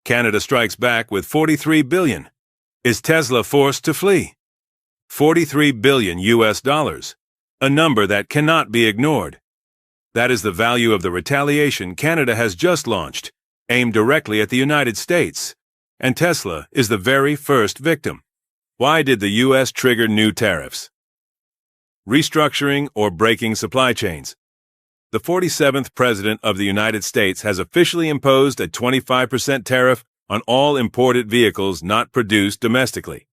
Canada strikes back with $43 billion. Is Tesla forced to flee? $43 billion US dollars, a number that cannot be ignored. That is the value of the retaliation Canada has just launched, aimed directly at the United States. And Tesla is the very first victim. Why did the U.S. trigger new tariffs? Restructuring or breaking supply chains. The 47th President of the United States has officially imposed a 25% tariff on all imported vehicles not produced domestically.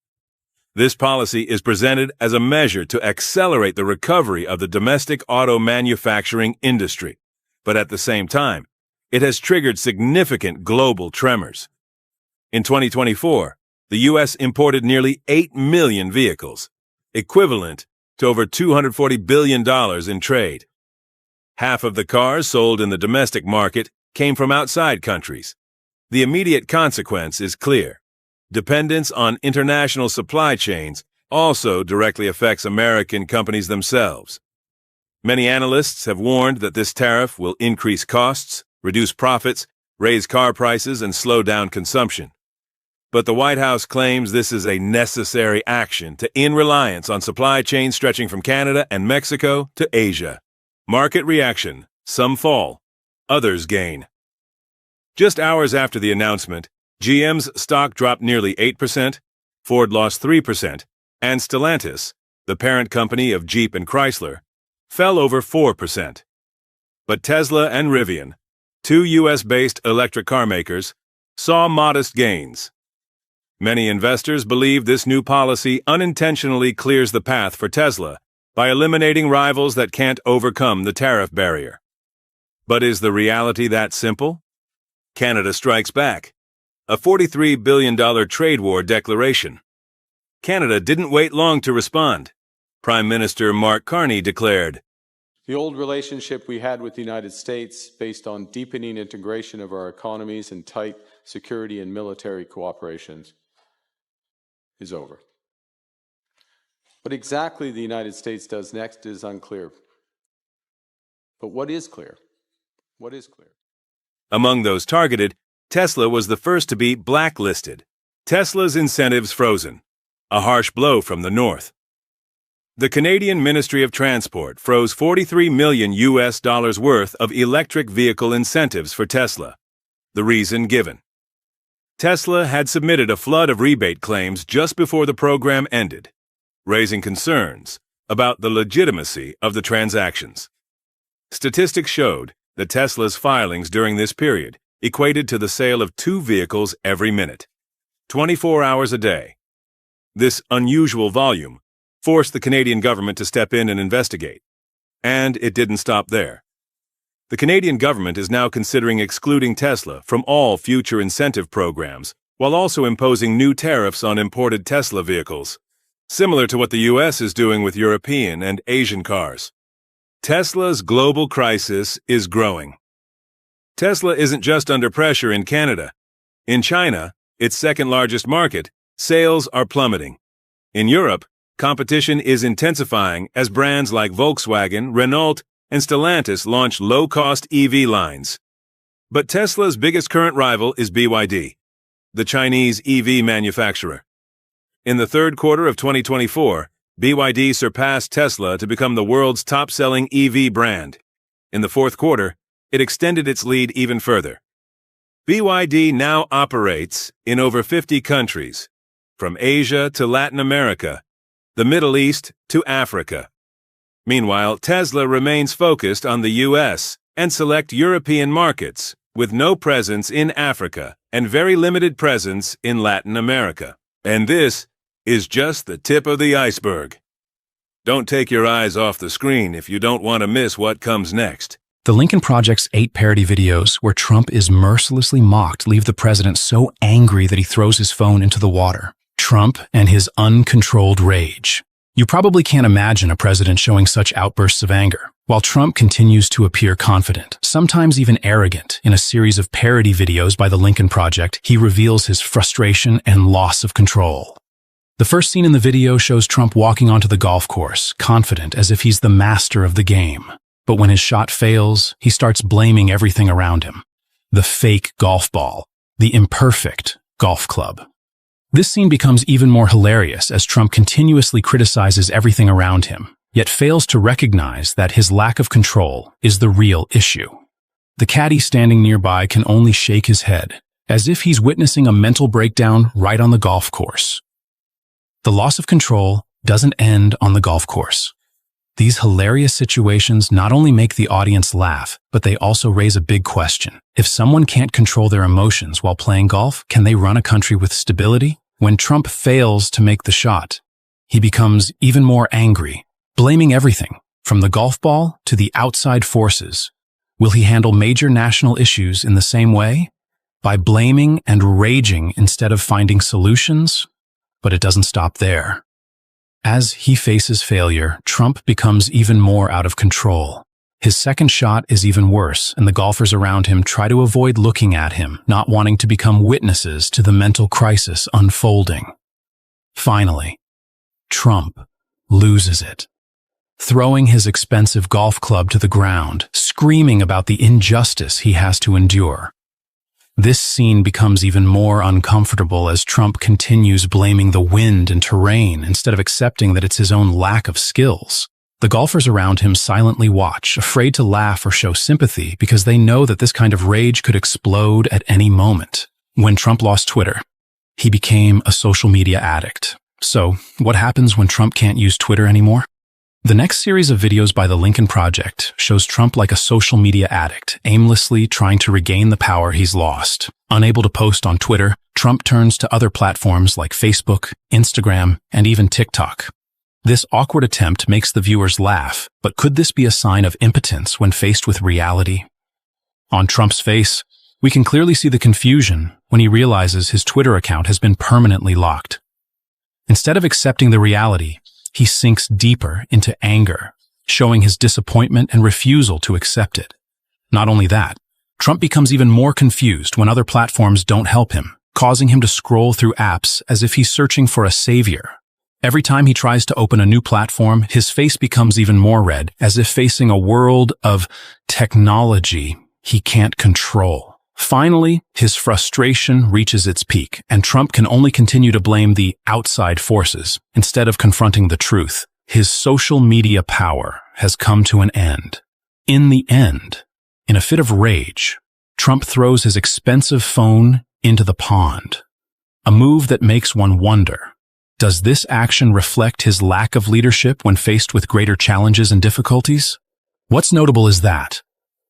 This policy is presented as a measure to accelerate the recovery of the domestic auto manufacturing industry, but at the same time, it has triggered significant global tremors. In 2024, the U.S. imported nearly 8 million vehicles, equivalent to over $240 billion in trade. Half of the cars sold in the domestic market came from outside countries. The immediate consequence is clear. Dependence on international supply chains also directly affects American companies themselves. Many analysts have warned that this tariff will increase costs, reduce profits, raise car prices, and slow down consumption. But the White House claims this is a necessary action to end reliance on supply chains stretching from Canada and Mexico to Asia. Market reaction: some fall, others gain. Just hours after the announcement, GM's stock dropped nearly 8%, Ford lost 3%, and Stellantis, the parent company of Jeep and Chrysler, fell over 4%. But Tesla and Rivian, two U.S.-based electric car makers, saw modest gains. Many investors believe this new policy unintentionally clears the path for Tesla by eliminating rivals that can't overcome the tariff barrier. But is the reality that simple? Canada strikes back. A $43 billion trade war declaration. Canada didn't wait long to respond. Prime Minister Mark Carney declared, "The old relationship we had with the United States, based on deepening integration of our economies and tight security and military cooperation, is over. What exactly the United States does next is unclear. But what is clear? What is clear?" Among those targeted, Tesla was the first to be blacklisted. Tesla's incentives frozen. A harsh blow from the north. The Canadian Ministry of Transport froze $43 million US dollars worth of electric vehicle incentives for Tesla. The reason given: Tesla had submitted a flood of rebate claims just before the program ended, raising concerns about the legitimacy of the transactions. Statistics showed that Tesla's filings during this period equated to the sale of 2 vehicles every minute, 24 hours a day. This unusual volume forced the Canadian government to step in and investigate. And it didn't stop there. The Canadian government is now considering excluding Tesla from all future incentive programs, while also imposing new tariffs on imported Tesla vehicles, similar to what the U.S. is doing with European and Asian cars. Tesla's global crisis is growing. Tesla isn't just under pressure in Canada. In China, its second-largest market, sales are plummeting. In Europe, competition is intensifying as brands like Volkswagen, Renault, and Stellantis launch low-cost EV lines. But Tesla's biggest current rival is BYD, the Chinese EV manufacturer. In the third quarter of 2024, BYD surpassed Tesla to become the world's top-selling EV brand. In the fourth quarter, it extended its lead even further. BYD now operates in over 50 countries, from Asia to Latin America, the Middle East to Africa. Meanwhile, Tesla remains focused on the U.S. and select European markets, with no presence in Africa and very limited presence in Latin America. And this is just the tip of the iceberg. Don't take your eyes off the screen if you don't want to miss what comes next. The Lincoln Project's 8 parody videos where Trump is mercilessly mocked leave the president so angry that he throws his phone into the water. Trump and his uncontrolled rage. You probably can't imagine a president showing such outbursts of anger, while Trump continues to appear confident, sometimes even arrogant. In a series of parody videos by the Lincoln Project, he reveals his frustration and loss of control. The first scene in the video shows Trump walking onto the golf course, confident as if he's the master of the game. But when his shot fails, he starts blaming everything around him. The fake golf ball, the imperfect golf club. This scene becomes even more hilarious as Trump continuously criticizes everything around him, yet fails to recognize that his lack of control is the real issue. The caddy standing nearby can only shake his head, as if he's witnessing a mental breakdown right on the golf course. The loss of control doesn't end on the golf course. These hilarious situations not only make the audience laugh, but they also raise a big question. If someone can't control their emotions while playing golf, can they run a country with stability? When Trump fails to make the shot, he becomes even more angry, blaming everything, from the golf ball to the outside forces. Will he handle major national issues in the same way? By blaming and raging instead of finding solutions? But it doesn't stop there. As he faces failure, Trump becomes even more out of control. His second shot is even worse, and the golfers around him try to avoid looking at him, not wanting to become witnesses to the mental crisis unfolding. Finally, Trump loses it, throwing his expensive golf club to the ground, screaming about the injustice he has to endure. This scene becomes even more uncomfortable as Trump continues blaming the wind and terrain instead of accepting that it's his own lack of skills. The golfers around him silently watch, afraid to laugh or show sympathy because they know that this kind of rage could explode at any moment. When Trump lost Twitter, he became a social media addict. So, what happens when Trump can't use Twitter anymore? The next series of videos by the Lincoln Project shows Trump like a social media addict, aimlessly trying to regain the power he's lost. Unable to post on Twitter, Trump turns to other platforms like Facebook, Instagram, and even TikTok. This awkward attempt makes the viewers laugh, but could this be a sign of impotence when faced with reality? On Trump's face, we can clearly see the confusion when he realizes his Twitter account has been permanently locked. Instead of accepting the reality, he sinks deeper into anger, showing his disappointment and refusal to accept it. Not only that, Trump becomes even more confused when other platforms don't help him, causing him to scroll through apps as if he's searching for a savior. Every time he tries to open a new platform, his face becomes even more red, as if facing a world of technology he can't control. Finally, his frustration reaches its peak, and Trump can only continue to blame the outside forces instead of confronting the truth. His social media power has come to an end. In the end, in a fit of rage, Trump throws his expensive phone into the pond, a move that makes one wonder, does this action reflect his lack of leadership when faced with greater challenges and difficulties? What's notable is that,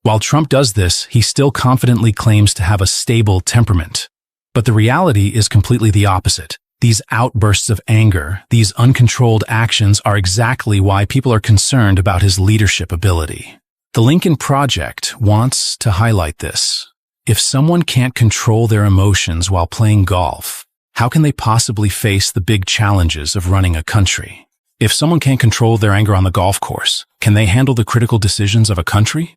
while Trump does this, he still confidently claims to have a stable temperament. But the reality is completely the opposite. These outbursts of anger, these uncontrolled actions are exactly why people are concerned about his leadership ability. The Lincoln Project wants to highlight this. If someone can't control their emotions while playing golf, how can they possibly face the big challenges of running a country? If someone can't control their anger on the golf course, can they handle the critical decisions of a country?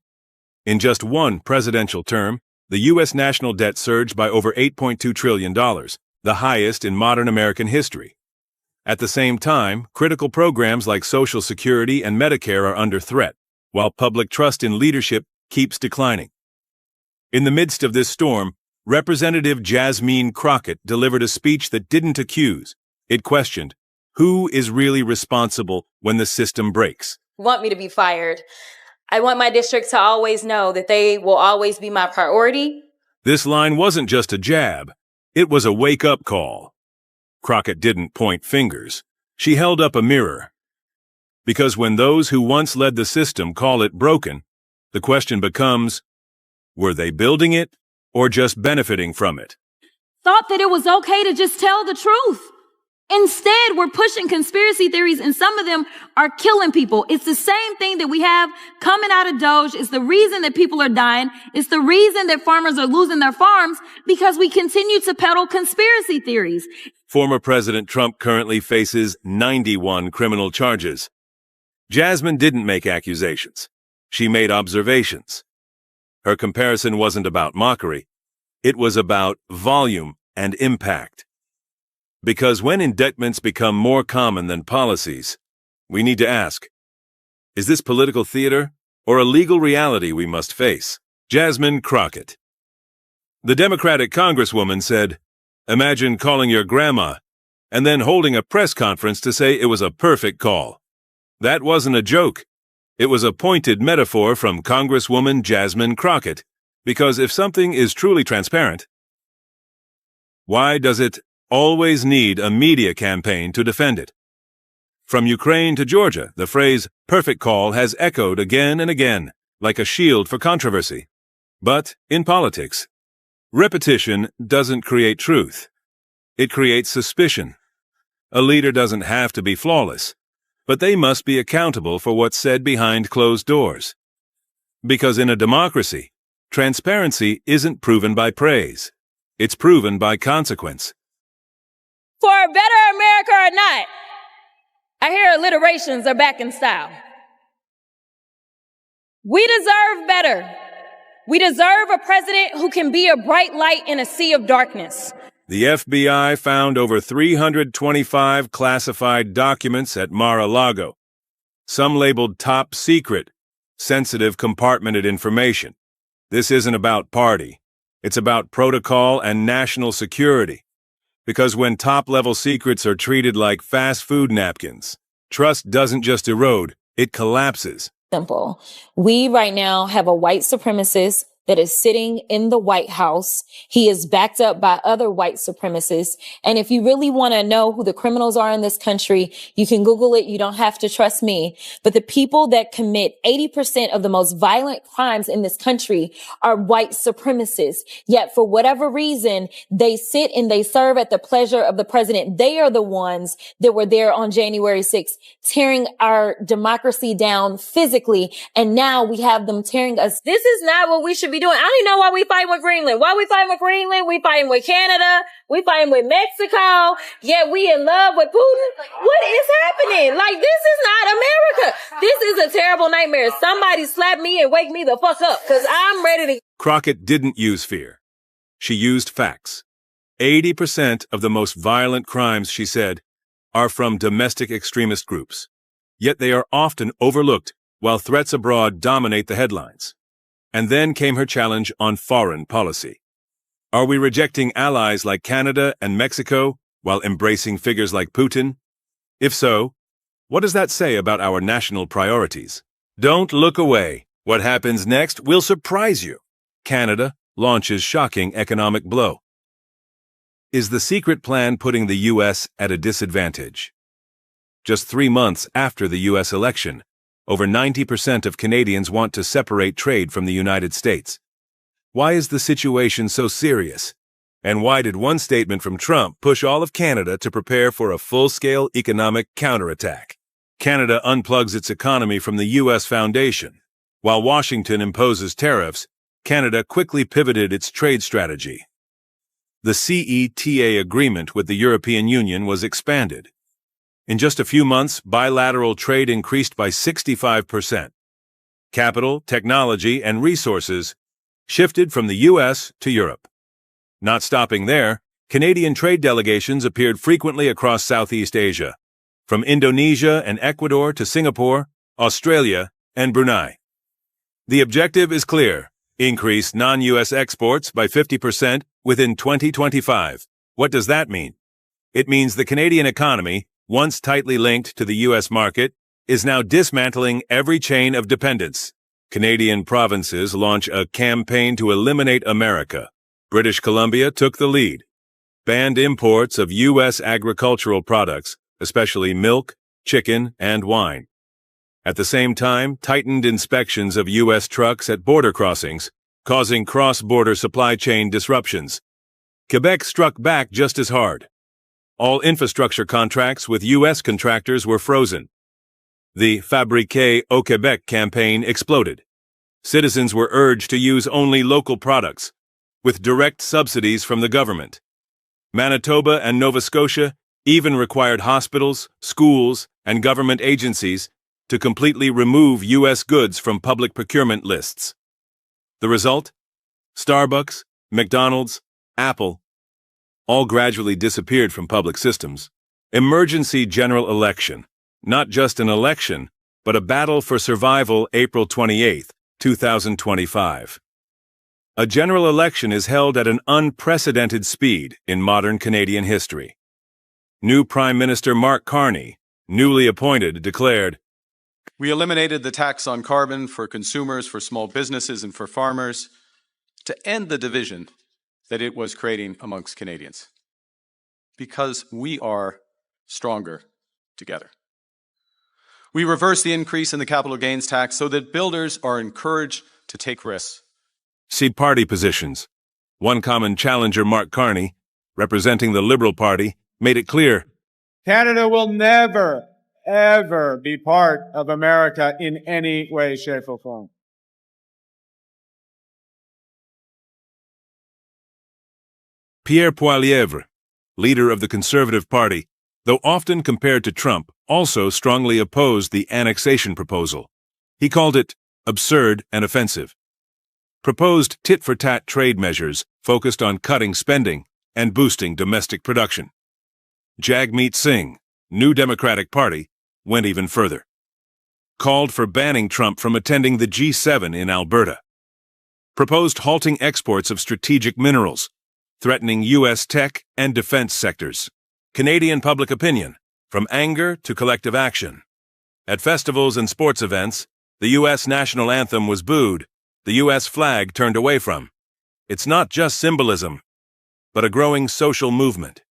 In just one presidential term, the U.S. national debt surged by over $8.2 trillion, the highest in modern American history. At the same time, critical programs like Social Security and Medicare are under threat, while public trust in leadership keeps declining. In the midst of this storm, Representative Jasmine Crockett delivered a speech that didn't accuse. It questioned, who is really responsible when the system breaks? Want me to be fired. I want my district to always know that they will always be my priority. This line wasn't just a jab. It was a wake-up call. Crockett didn't point fingers. She held up a mirror. Because when those who once led the system call it broken, the question becomes, were they building it or just benefiting from it? Thought that it was okay to just tell the truth. Instead, we're pushing conspiracy theories, and some of them are killing people. It's the same thing that we have coming out of Doge. It's the reason that people are dying. It's the reason that farmers are losing their farms, because we continue to peddle conspiracy theories. Former President Trump currently faces 91 criminal charges. Jasmine didn't make accusations. She made observations. Her comparison wasn't about mockery. It was about volume and impact. Because when indictments become more common than policies, we need to ask, is this political theater or a legal reality we must face? Jasmine Crockett. The Democratic Congresswoman said, "Imagine calling your grandma and then holding a press conference to say it was a perfect call." That wasn't a joke. It was a pointed metaphor from Congresswoman Jasmine Crockett, because if something is truly transparent, why does it always need a media campaign to defend it? From Ukraine to Georgia, the phrase perfect call has echoed again and again, like a shield for controversy. But in politics, repetition doesn't create truth. It creates suspicion. A leader doesn't have to be flawless, but they must be accountable for what's said behind closed doors. Because in a democracy, transparency isn't proven by praise. It's proven by consequence. For a better America or not, I hear alliterations are back in style. We deserve better. We deserve a president who can be a bright light in a sea of darkness. The FBI found over 325 classified documents at Mar-a-Lago, some labeled top secret, sensitive compartmented information. This isn't about party. It's about protocol and national security. Because when top-level secrets are treated like fast food napkins, trust doesn't just erode, it collapses. Simple. We right now have a white supremacist that is sitting in the White House. He is backed up by other white supremacists. And if you really want to know who the criminals are in this country, you can Google it. You don't have to trust me. But the people that commit 80% of the most violent crimes in this country are white supremacists. Yet for whatever reason, they sit and they serve at the pleasure of the president. They are the ones that were there on January 6th, tearing our democracy down physically. And now we have them tearing us. This is not what we should be doing. I don't even know why we fighting with Greenland. Why we fighting with Greenland? We fighting with Canada. We fighting with Mexico. Yet we in love with Putin. What is happening? Like, this is not America. This is a terrible nightmare. Somebody slap me and wake me the fuck up, because I'm ready to... Crockett didn't use fear. She used facts. 80% of the most violent crimes, she said, are from domestic extremist groups. Yet they are often overlooked while threats abroad dominate the headlines. And then came her challenge on foreign policy. Are we rejecting allies like Canada and Mexico while embracing figures like Putin? If so, what does that say about our national priorities? Don't look away. What happens next will surprise you. Canada launches shocking economic blow. Is the secret plan putting the U.S. at a disadvantage? Just 3 months after the U.S. election, over 90% of Canadians want to separate trade from the United States. Why is the situation so serious? And why did one statement from Trump push all of Canada to prepare for a full-scale economic counterattack? Canada unplugs its economy from the U.S. foundation. While Washington imposes tariffs, Canada quickly pivoted its trade strategy. The CETA agreement with the European Union was expanded. In just a few months, bilateral trade increased by 65%. Capital, technology, and resources shifted from the U.S. to Europe. Not stopping there, Canadian trade delegations appeared frequently across Southeast Asia, from Indonesia and Ecuador to Singapore, Australia, and Brunei. The objective is clear: increase non-U.S. exports by 50% within 2025. What does that mean? It means the Canadian economy, once tightly linked to the U.S. market, is now dismantling every chain of dependence. Canadian provinces launch a campaign to eliminate America. British Columbia took the lead, banned imports of U.S. agricultural products, especially milk, chicken, and wine. At the same time, tightened inspections of U.S. trucks at border crossings, causing cross-border supply chain disruptions. Quebec struck back just as hard. All infrastructure contracts with U.S. contractors were frozen. The Fabriquez au Québec campaign exploded. Citizens were urged to use only local products, with direct subsidies from the government. Manitoba and Nova Scotia even required hospitals, schools, and government agencies to completely remove U.S. goods from public procurement lists. The result? Starbucks, McDonald's, Apple, all gradually disappeared from public systems. Emergency general election. Not just an election, but a battle for survival April 28, 2025. A general election is held at an unprecedented speed in modern Canadian history. New Prime Minister Mark Carney, newly appointed, declared, "We eliminated the tax on carbon for consumers, for small businesses, and for farmers to end the division that it was creating amongst Canadians, because we are stronger together. We reversed the increase in the capital gains tax so that builders are encouraged to take risks." See party positions. One common challenger, Mark Carney, representing the Liberal Party, made it clear, Canada will never, ever be part of America in any way, shape, or form. Pierre Poilievre, leader of the Conservative Party, though often compared to Trump, also strongly opposed the annexation proposal. He called it absurd and offensive. Proposed tit-for-tat trade measures focused on cutting spending and boosting domestic production. Jagmeet Singh, New Democratic Party, went even further. Called for banning Trump from attending the G7 in Alberta. Proposed halting exports of strategic minerals, threatening U.S. tech and defense sectors. Canadian public opinion, from anger to collective action. At festivals and sports events, the U.S. national anthem was booed, the U.S. flag turned away from. It's not just symbolism, but a growing social movement.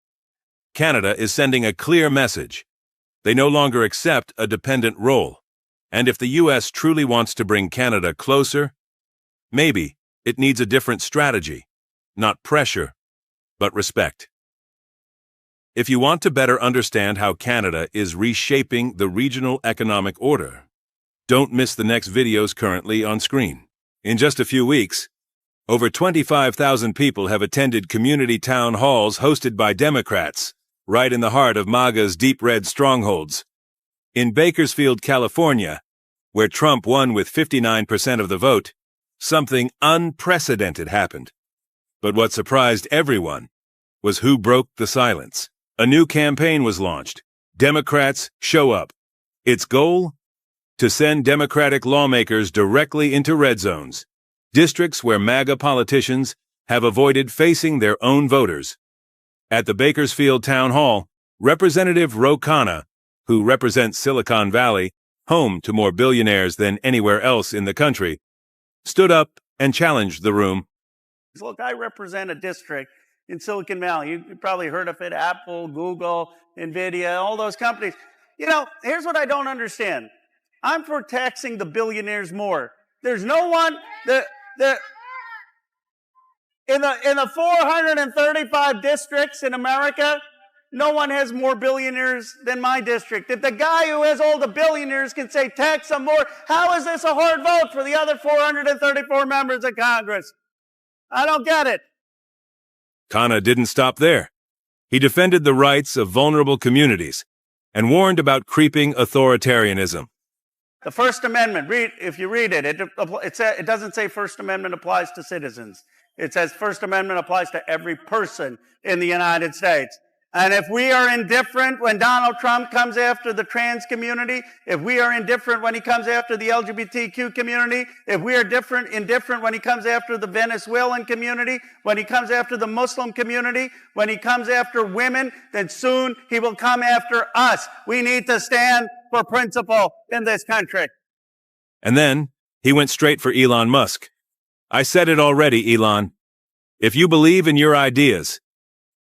Canada is sending a clear message. They no longer accept a dependent role. And if the U.S. truly wants to bring Canada closer, maybe it needs a different strategy, not pressure, but respect. If you want to better understand how Canada is reshaping the regional economic order, don't miss the next videos currently on screen. In just a few weeks, over 25,000 people have attended community town halls hosted by Democrats, right in the heart of MAGA's deep red strongholds. In Bakersfield, California, where Trump won with 59% of the vote, something unprecedented happened. But what surprised everyone was who broke the silence. A new campaign was launched. Democrats Show Up. Its goal? To send Democratic lawmakers directly into red zones, districts where MAGA politicians have avoided facing their own voters. At the Bakersfield Town Hall, Representative Ro Khanna, who represents Silicon Valley, home to more billionaires than anywhere else in the country, stood up and challenged the room. Look, I represent a district in Silicon Valley. You probably heard of it, Apple, Google, NVIDIA, all those companies. You know, here's what I don't understand. I'm for taxing the billionaires more. There's no one in the 435 districts in America, no one has more billionaires than my district. If the guy who has all the billionaires can say tax them more, how is this a hard vote for the other 434 members of Congress? I don't get it. Khanna didn't stop there. He defended the rights of vulnerable communities and warned about creeping authoritarianism. The First Amendment, if you read it, it doesn't say First Amendment applies to citizens. It says First Amendment applies to every person in the United States. And if we are indifferent when Donald Trump comes after the trans community, if we are indifferent when he comes after the LGBTQ community, if we are indifferent when he comes after the Venezuelan community, when he comes after the Muslim community, when he comes after women, then soon he will come after us. We need to stand for principle in this country. And then he went straight for Elon Musk. I said it already, Elon. If you believe in your ideas,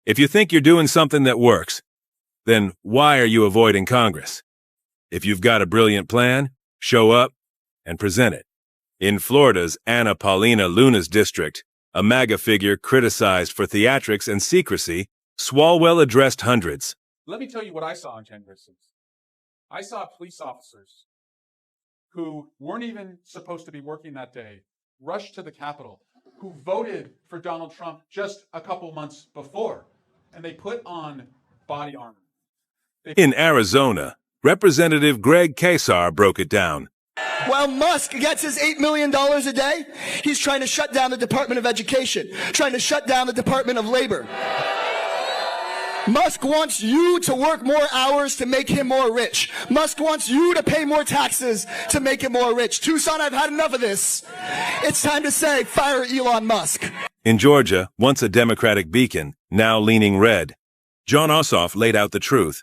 if you think you're doing something that works, then why are you avoiding Congress? If you've got a brilliant plan, show up and present it. In Florida's Ana Paulina Luna's district, a MAGA figure criticized for theatrics and secrecy, Swalwell addressed hundreds. Let me tell you what I saw on January 6th. I saw police officers who weren't even supposed to be working that day rush to the Capitol, who voted for Donald Trump just a couple months before, and they put on body armor. In Arizona, Representative Greg Kasar broke it down. While Musk gets his $8 million a day, he's trying to shut down the Department of Education, trying to shut down the Department of Labor. Musk wants you to work more hours to make him more rich. Musk wants you to pay more taxes to make him more rich. Tucson, I've had enough of this. It's time to say, fire Elon Musk. In Georgia, once a Democratic beacon, now leaning red, John Ossoff laid out the truth.